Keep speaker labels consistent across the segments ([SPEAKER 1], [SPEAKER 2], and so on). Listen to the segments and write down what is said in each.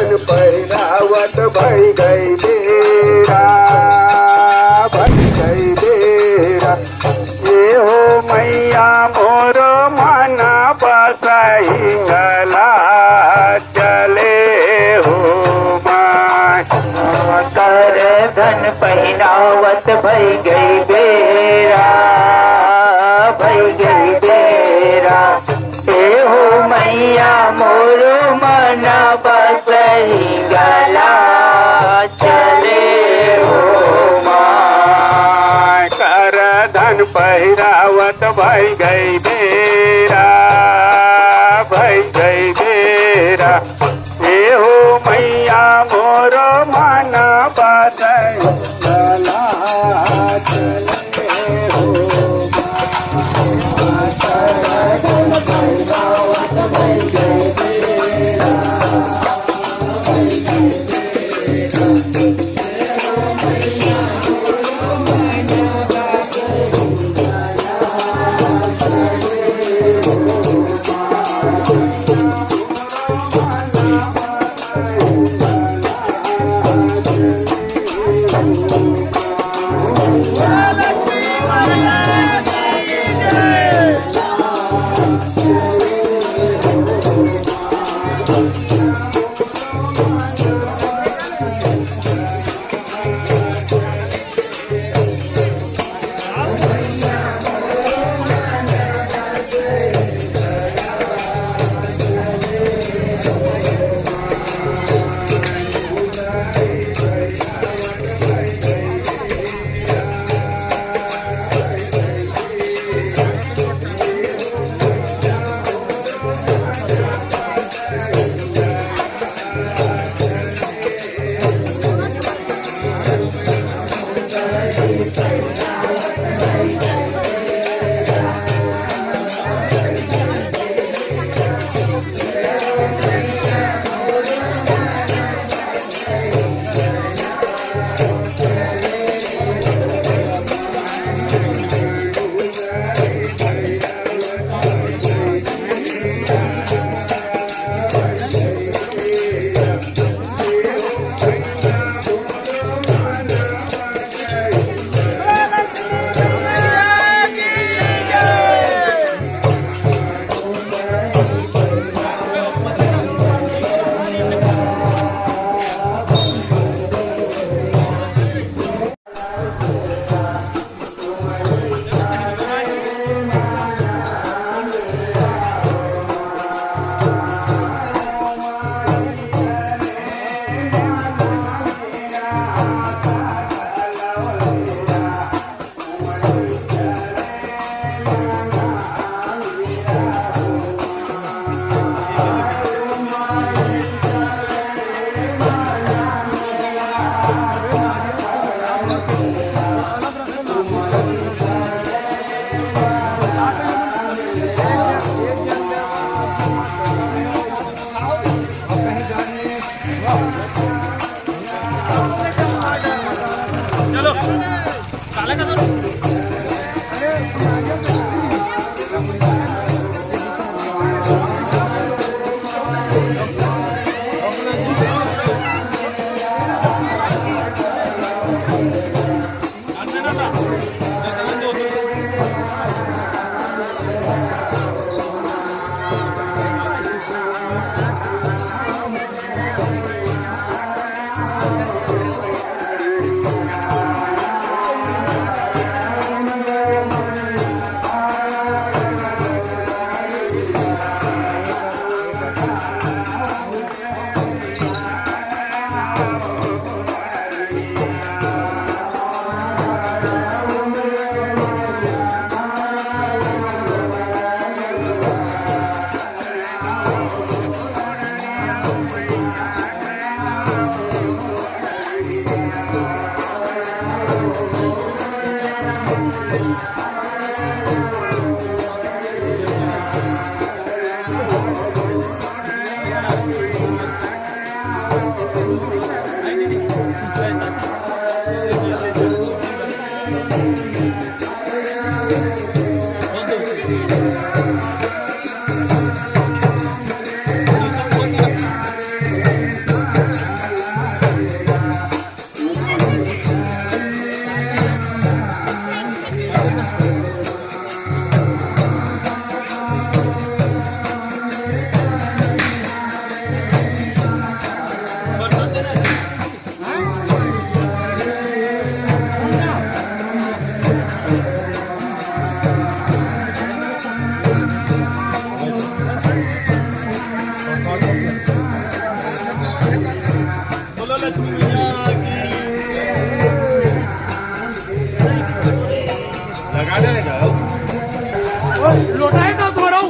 [SPEAKER 1] धन पहिरावत भई गई बेरा, भई गई बेरा। ये हो मैया मोर मन बसई गला चले हो माय।
[SPEAKER 2] कर धन पहिरावत भई गई बेरा, भई गई बेरा। हे हो मैया मोर मन बसई गला चले हो माय।
[SPEAKER 1] कर धन पहिरावत भई गई बेरा, भई गई बेरा। ये हो मैया मोर मन बसई गला चले हो
[SPEAKER 3] लोटा है तो तुम्हारा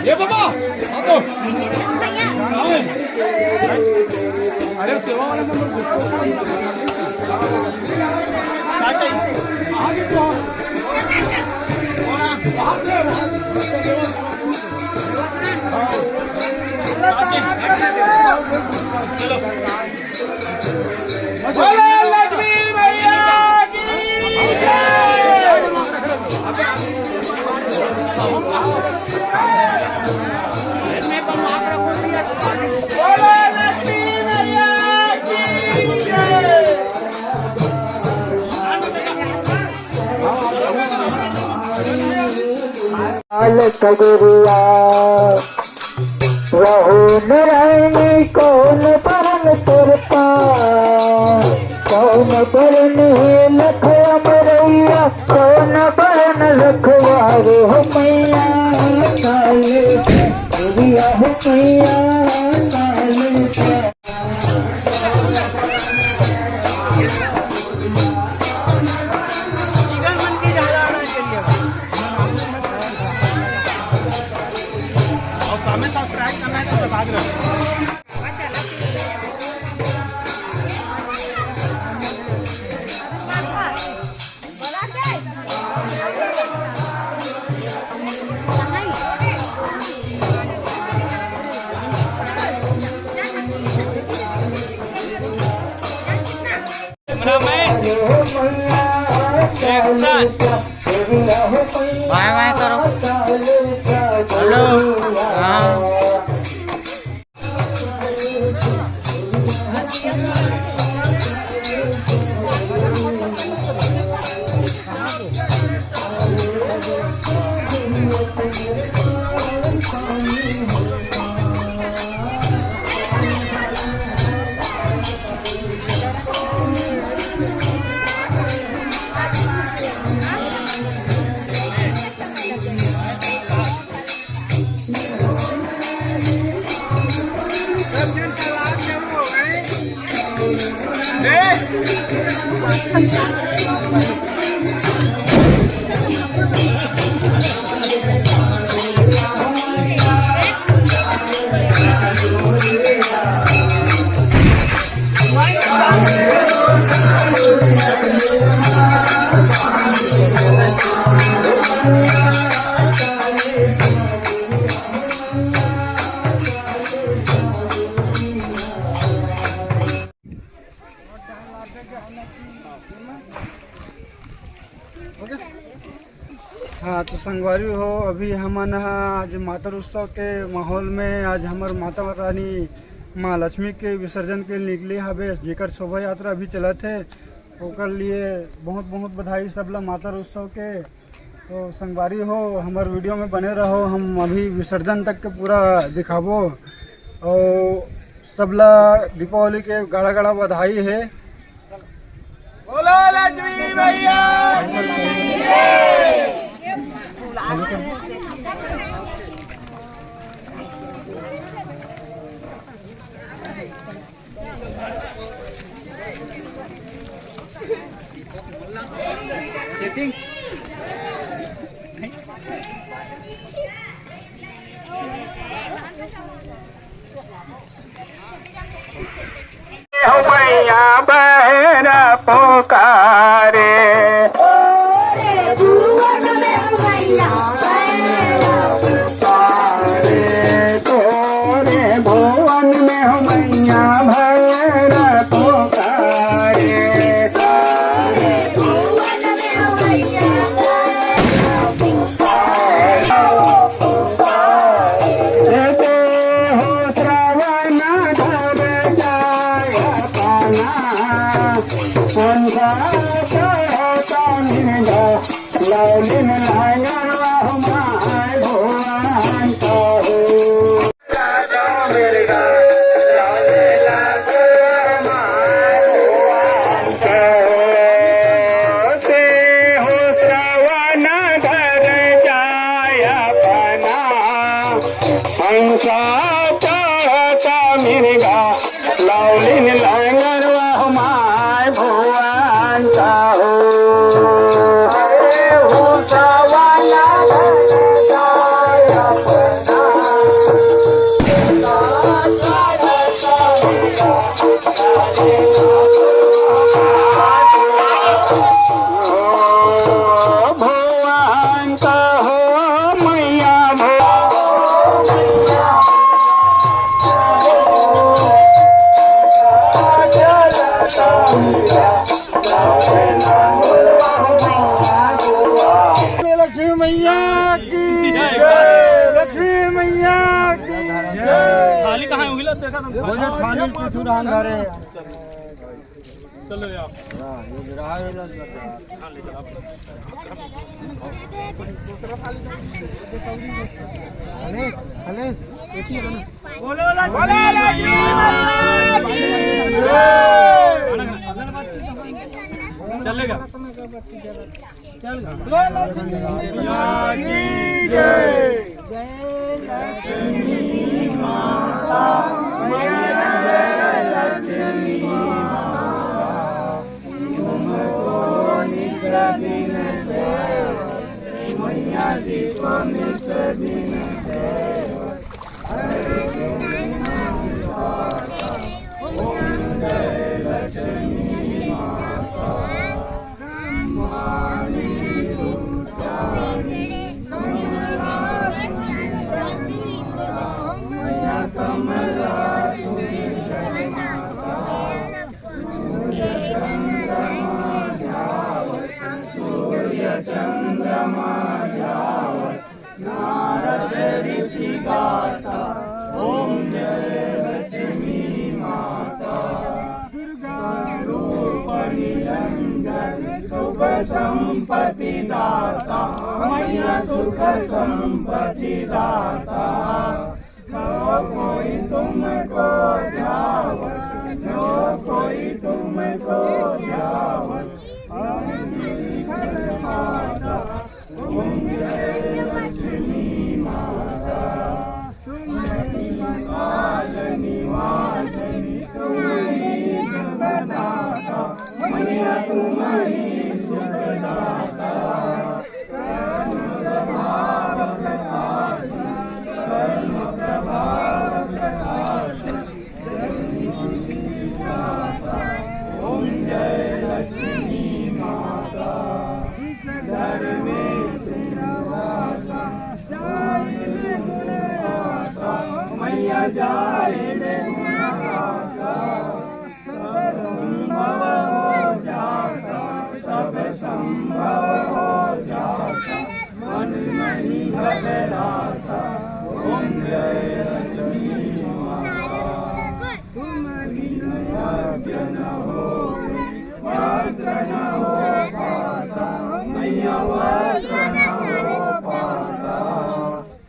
[SPEAKER 4] ये बाबा आओ अरे सेवा वाला नंबर आगे तो वहां पे
[SPEAKER 2] बोलो लक्ष्मी मैया की बोलो लक्ष्मी मैया की
[SPEAKER 5] लाल कगरिया रहो नारायणी कौन परम तुरता कौन परन है लख अमरैया कौन परन रखवारे हो मैया काले कगरिया हो मैया काले
[SPEAKER 2] बाय बाय करो हेलो हाँ
[SPEAKER 4] हाँ तो संगवारी हो अभी हमन आज मातर उत्सव के माहौल में आज हमार माता रानी माँ लक्ष्मी के विसर्जन के निकले हवे जेकर शोभा यात्रा अभी चलत है ओकर लिए बहुत बहुत बधाई सबला मातर उत्सव के। तो संगवारी हो हमार वीडियो में बने रहो हम अभी विसर्जन तक के पूरा दिखाबो और सबला दीपावली के गाड़ा गाड़ा बधाई है।
[SPEAKER 2] बोलो लक्ष्मी मैया
[SPEAKER 1] मैया बहन पुकारे तोरे भुवन में हो मैया भैर पुकारे हो श्रवण धर जाय लौलिन लांगन हमार भगवान लौलिन लांगन हमार भगवान भगवान का हो मैया भगवान
[SPEAKER 2] देखा तुम
[SPEAKER 4] वो जो थाली चुरान धरे
[SPEAKER 2] चलो यार बोलो चलेगा
[SPEAKER 1] संपत्ति दाता मैया सुख संपत्ति दाता जो कोई तुमको ध्यावत जो कोई तुमको ध्यावत माता तुम जय लक्ष्मी माता तुम्हारी काल निवासिनी तुम्हारी सुखदाता मैया तुम्हारी सुखदाता कर्म प्रभाव प्रकाश कर्म प्रभाव प्रकाश जगन्नाथ दाता ओम जय लक्ष्मी माता इस घर में तेरा वासा जाए में गुण आता मैया जाए में गुण आता सब संभव हो जाता सब संभव हो जाता मन नहीं घबराता ओम जय लक्ष्मी माता तुम विनय न हो वस्त्र न हो पाता मैया वस्त्र न हो पाता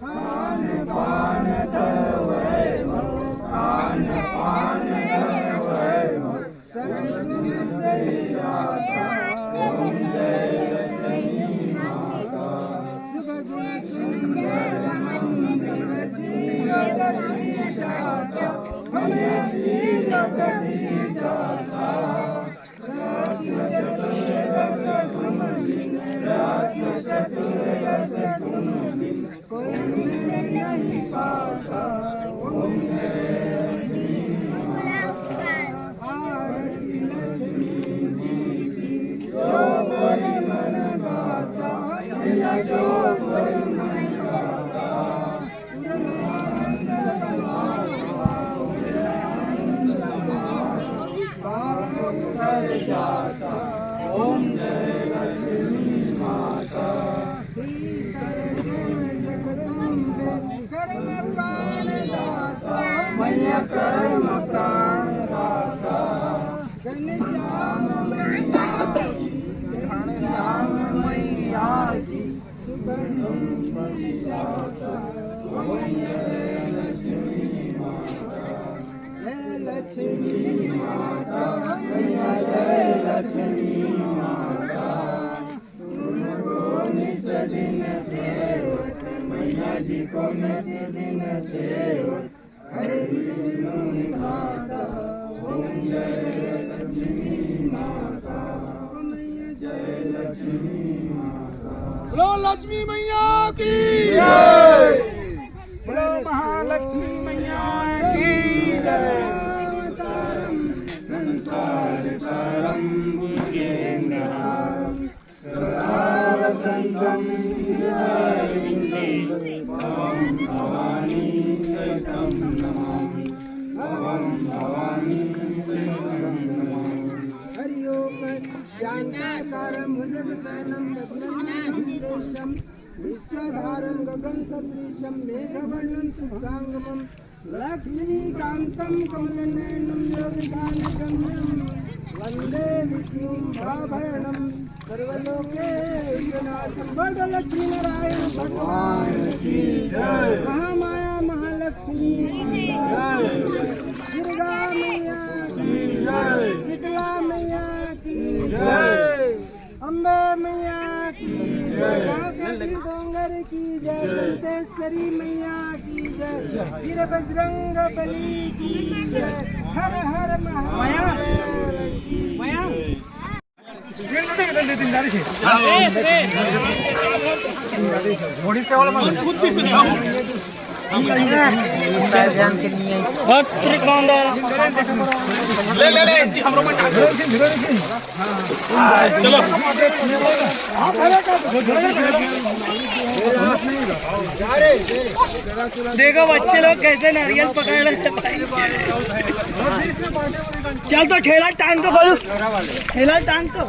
[SPEAKER 1] खान पान सर्वैव खान पान सर्वैव सद्गुण से आता ओम जय लक्ष्मी माता सुख गुण सुंदर मंदिर जीवत जी जाता हमें जीवत जी जाता रत्न चतुर्दश तुम बिन रत्न चतुर्दश तुम बिन कोई मेरे नहीं पाता ओम जय लक्ष्मी माता आरती लक्ष्मी जी की जो मोर मन गाता मैया जो मोर मन गाता आनंद कर जाता ओम जय लक्ष्मी माता भीतर जगदम्बे कर्म प्राण दाता मैया कर्म प्राण दाता घनश्याम मैया की घनश्याम मैया की सुगंधि जाता ओम जय लक्ष्मी माता जय लक्ष्मी माता मैया जय लक्ष्मी माता तुमको निस दिन सेवक मैया जी को निस दिन सेवक हरे विष्णु निभाता ओम जय लक्ष्मी माता मैया जय लक्ष्मी माता
[SPEAKER 3] बोलो लक्ष्मी मैया की
[SPEAKER 1] जय
[SPEAKER 3] बोलो महालक्ष्मी मैया की जय
[SPEAKER 1] संसार सारं भुजगेन्द्रहारं सदा वसन्तं हृदयविन्दे भवं भवानी सहितं नमामि भवं भवानी सहितं नमामि हरि ओम शान्ताकारं भुजगशयनं पद्मनाभं विश्वधारं गगनसदृशं मेघवर्णं शुभ्राङ्गं लक्ष्मीकान्तं कमलनयनं योगिकान्तगम्यं वन्दे विष्णुं भाभरणं सर्वलोकैकनाथं। बोलो लक्ष्मीनारायण भगवान की जय। महामाया महालक्ष्मी की जय। दुर्गा मैया की जय। शीतला मैया की जय। अम्बे मैया की जय। डोंगर की जय। दंतेश्वरी मैया की जय। वीर बजरंग बली की जय। हर हर महादेव की
[SPEAKER 2] देखो बच्चे लोग कैसे नारियल पकड़ रहे हैं भाई। चल तो ठेला टांग तो बोलो, ठेला टांग तो।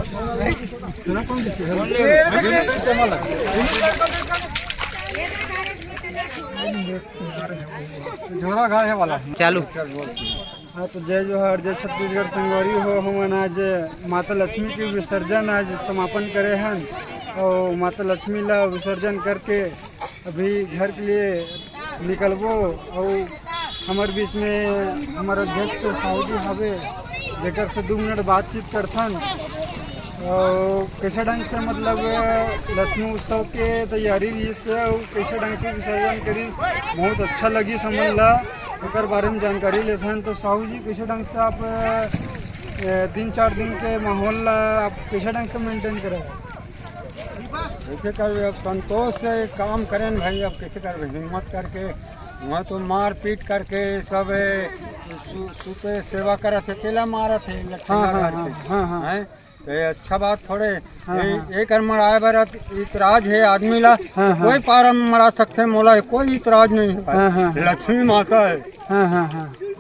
[SPEAKER 5] चालू।
[SPEAKER 4] हाँ तो जय जोहार, जय छत्तीसगढ़ संगवारी हो। हम आज माता लक्ष्मी के विसर्जन आज समापन करे हैं और माता लक्ष्मी ला विसर्जन करके अभी घर के लिए निकलबो। और हमारे बीच में हमारा अध्यक्ष साहू जी हवे जेकर से 2 मिनट बातचीत करथन और कैसे ढंग से मतलब लक्ष्मी उत्सव के तैयारी रही से कैसे ढंग से विसर्जन करी बहुत अच्छा लगी समझ ला ओकर बारे में जानकारी लेथन। तो साहू जी कैसे ढंग से आप 3-4 दिन के माहौल आप कैसे ढंग से मेंटेन करें?
[SPEAKER 6] कैसे कर अब संतोष से काम करें भाई, अब कैसे कर हिम्मत करके वहाँ तो मार पीट करके सब सुते सेवा करत थे, केला मारत थे हैं। तो ये अच्छा बात थोड़े एक मड़ाए बर इतराज है आदमी ला कोई पारा में मड़ा सकते मोला कोई इतराज नहीं है। लक्ष्मी माता है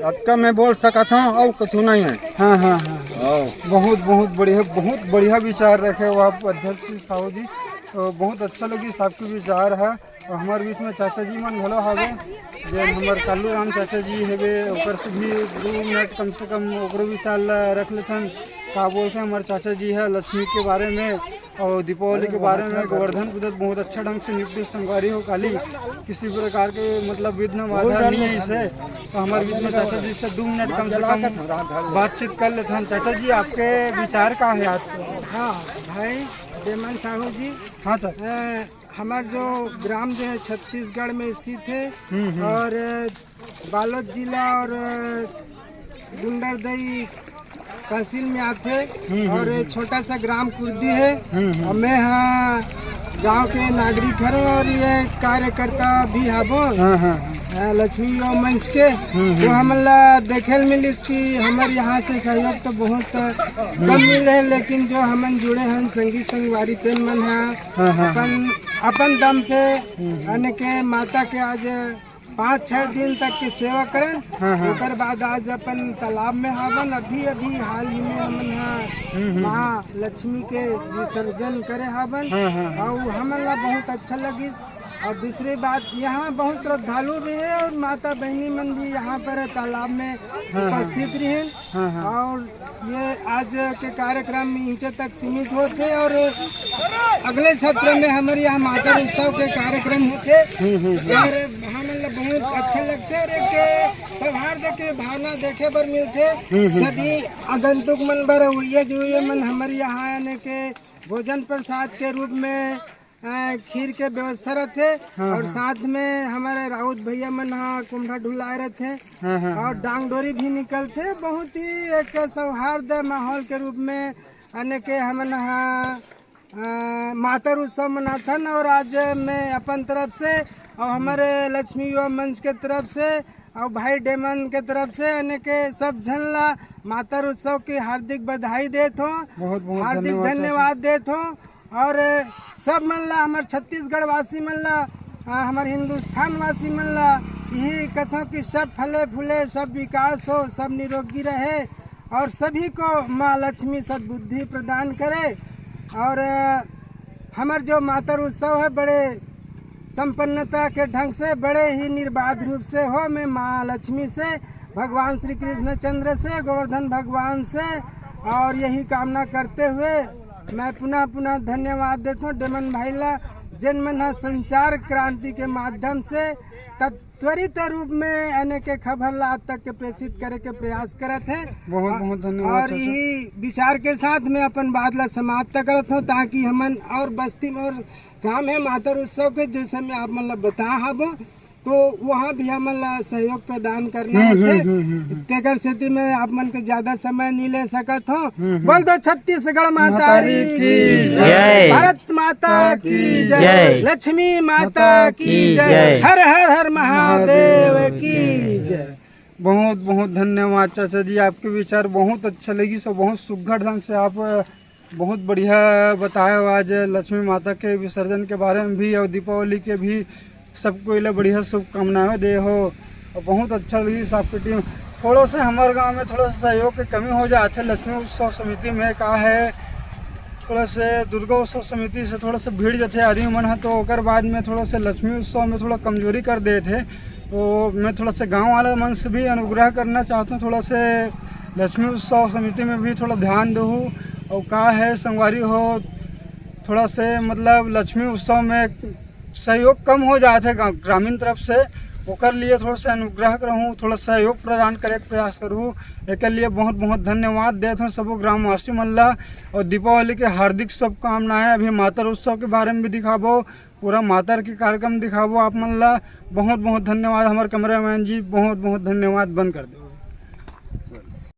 [SPEAKER 6] अब का मैं बोल सकता हूँ और कुछ नहीं है।
[SPEAKER 4] बहुत बहुत बढ़िया विचार रखे हो आप अध्यक्ष साहू जी। तो बहुत अच्छा लगी सबके विचार है। और हमारे बीच में चाचा जी मन भलो हवे जो हमारे कालू राम चाचा जी हेवे ओकर से भी 2 मिनट कम से कम ओकरो विचार रख लेथन। का बोलते हैं हमारे चाचा जी है लक्ष्मी के बारे में और दीपावली के बारे में। गोवर्धन पूजा बहुत अच्छा ढंग से निपटी संगवारी हो काली किसी प्रकार के मतलब विघ्न बाधा नहीं है इसे। तो हमारे बीच में चाचा जी से 2 मिनट कम से कम बातचीत कर लेते हैं। चाचा जी आपके विचार का है आज?
[SPEAKER 1] हाँ भाई डेमन साहू जी।
[SPEAKER 4] हाँ सर।
[SPEAKER 1] हमारे जो ग्राम जो है छत्तीसगढ़ में स्थित है और बालोद जिला और गुंडरदई तहसील में आते और छोटा सा ग्राम कुर्दी है। और मैं हाँ गांव के नागरिक हूँ और ये कार्यकर्ता भी हबो लक्ष्मी युवा मंच के। जो हमला देखे मिली कि हमारे यहाँ से सहयोग तो बहुत कम मिले, लेकिन जो हमन जुड़े हैं संगी संगवारी तेन मन है अपन दम पे आने के माता के आज 5-6 दिन तक की सेवा करें। उसके बाद आज अपन तालाब में हवन अभी हाल ही में हमन माँ लक्ष्मी के विसर्जन करे हवन और हमला बहुत अच्छा लगी। और दूसरी बात यहाँ बहुत श्रद्धालु भी है और माता बहनी मन भी यहाँ पर तालाब में उपस्थित रहे। और ये आज के कार्यक्रम नीचे तक सीमित होते और अगले सत्र में हमारे यहाँ माता उत्सव के कार्यक्रम होते और हमें बहुत अच्छा लगते और एक सौहार्द के भावना देखे पर मिलते। सभी आगंतुक मन बर हुए जो ये मन हमारे यहाँ आने के भोजन प्रसाद के रूप में खीर के व्यवस्था रहते और साथ में हमारे राउत भैया मन कुंभा ढुलाए रहते और डांग डोरी भी निकलते। बहुत ही एक सौहार्द माहौल के रूप में अनेक हमन मातर उत्सव मनाथन। और आज मैं अपन तरफ से और हमारे लक्ष्मी युवा मंच के तरफ से और भाई डेमन के तरफ से अनेक सब जन ला मातर उत्सव की हार्दिक बधाई देत हो, हार्दिक धन्यवाद देत हो। और सब मन ला हमारे छत्तीसगढ़ वासी मन ला हमारे हिंदुस्तान वासी मन ला यही कथो कि सब फले फूले सब विकास हो, सब निरोगी रहे और सभी को माँ लक्ष्मी सद्बुद्धि प्रदान करे। और हमारे जो मातर उत्सव है बड़े संपन्नता के ढंग से बड़े ही निर्बाध रूप से हो। मैं माँ लक्ष्मी से, भगवान श्री कृष्ण चंद्र से, गोवर्धन भगवान से और यही कामना करते हुए मैं पुनः पुनः धन्यवाद देता हूँ डेमन भाई ला, जनमन संचार क्रांति के माध्यम से त्वरित रूप में आने के खबर ला आज तक के प्रेषित करे के प्रयास करत हैं।
[SPEAKER 4] बहुत बहुत धन्यवाद।
[SPEAKER 1] और यही विचार के साथ मैं अपन बात ला समाप्त करत हूँ ताकि हमन और बस्ती में और काम है मातर उत्सव के जैसे मैं आप मतलब बता हब तो वहाँ भी हमन ला सहयोग प्रदान करना रहते। तेकर स्थिति में आप मन के ज्यादा समय नहीं ले सकत हो। बोल दो छत्तीसगढ़ माता की
[SPEAKER 5] जय।
[SPEAKER 1] भारत माता की जय। लक्ष्मी माता की जय। हर हर हर महादेव की जय।
[SPEAKER 4] बहुत बहुत धन्यवाद चाचा जी, आपके विचार बहुत अच्छा लगी। सब बहुत सुघड़ ढंग से आप बहुत बढ़िया बताए। आज लक्ष्मी माता के विसर्जन के बारे में भी और दीपावली के भी सबको ये बढ़िया शुभकामनाएं दे हो। और बहुत अच्छा लगी आपकी टीम। थोड़ा सा हमारे गांव में थोड़ा सा सहयोग की कमी हो जाते। लक्ष्मी उत्सव समिति में का है थोड़ा से दुर्गा उत्सव समिति से थोड़ा सा भीड़ जाते आदमी मन है, तो ओकर बाद में थोड़ा सा लक्ष्मी उत्सव में थोड़ा कमजोरी कर दे थे। तो मैं थोड़ा सा गाँव वाले मन से भी अनुग्रह करना चाहता हूँ, थोड़ा से लक्ष्मी उत्सव समिति में भी थोड़ा ध्यान दूँ। और का है संगवारी हो थोड़ा से मतलब लक्ष्मी उत्सव में सहयोग कम हो जाते है ग्रामीण तरफ से, ओकर लिए थोड़ा सा अनुग्रह करहूँ, थोड़ा सहयोग प्रदान करे के प्रयास करूँ। एक लिए बहुत बहुत धन्यवाद देता हूँ सबको ग्रामवासी मन ला। और दीपावली के हार्दिक शुभकामनाएं। अभी मातर उत्सव के बारे में भी दिखाबो, पूरा मातर के कार्यक्रम दिखाबो आप मन ला। बहुत बहुत धन्यवाद। हमारे कैमरामैन जी बहुत बहुत धन्यवाद। बंद कर दो।